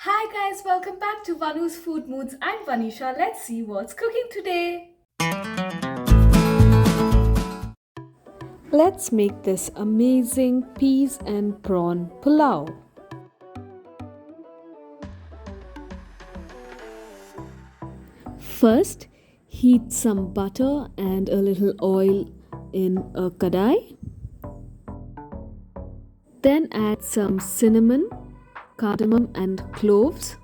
Hi guys, welcome back to Vanu's Food Moods. I'm Vanisha. Let's see what's cooking today. Let's make this amazing peas and prawn pulao. First, heat some butter and a little oil in a kadai. Then add some cinnamon, cardamom and cloves.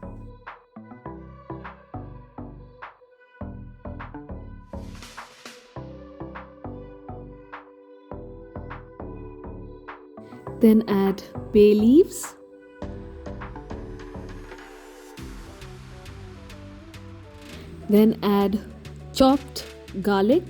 Then add bay leaves. Then add chopped garlic.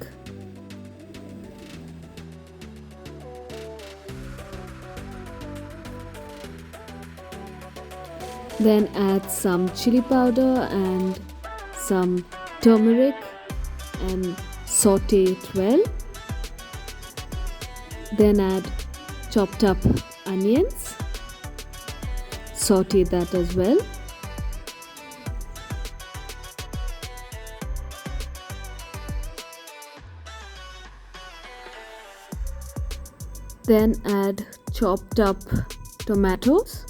Then add some chili powder and some turmeric and saute it well. Then add chopped up onions. Saute that as well. Then add chopped up tomatoes.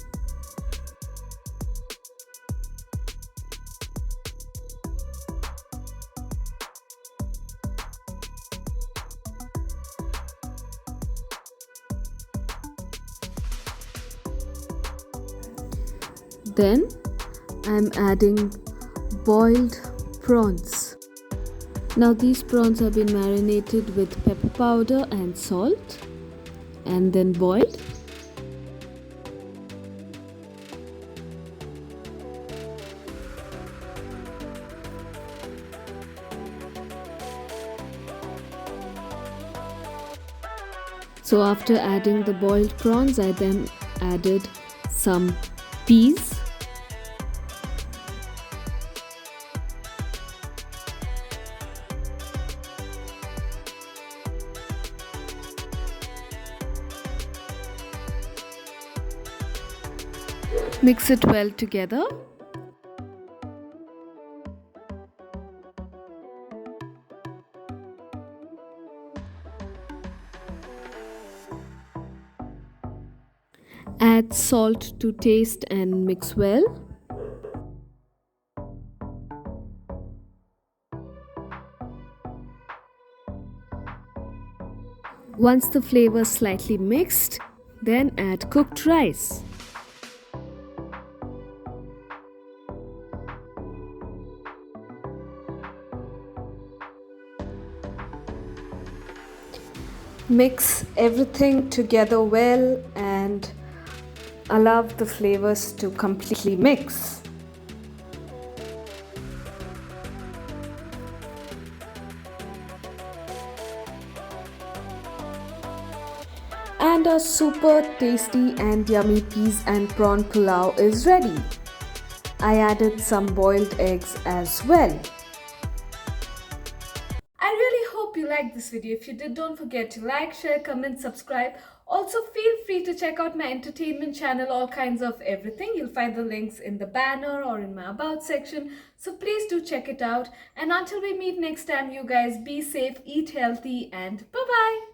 Then I'm adding boiled prawns. Now these prawns have been marinated with pepper powder and salt and then boiled. So after adding the boiled prawns, I then added some peas. Mix it well together. Add salt to taste and mix well. Once the flavor is slightly mixed, then add cooked rice. Mix everything together well and allow the flavors to completely mix. And a super tasty and yummy peas and prawn pulao is ready. I added some boiled eggs as well. I really hope you liked this video. If you did, don't forget to like, share, comment, subscribe. Also, feel free to check out my entertainment channel, all kinds of everything. You'll find the links in the banner or in my about section. So please do check it out. And until we meet next time, you guys be safe, eat healthy, and bye-bye.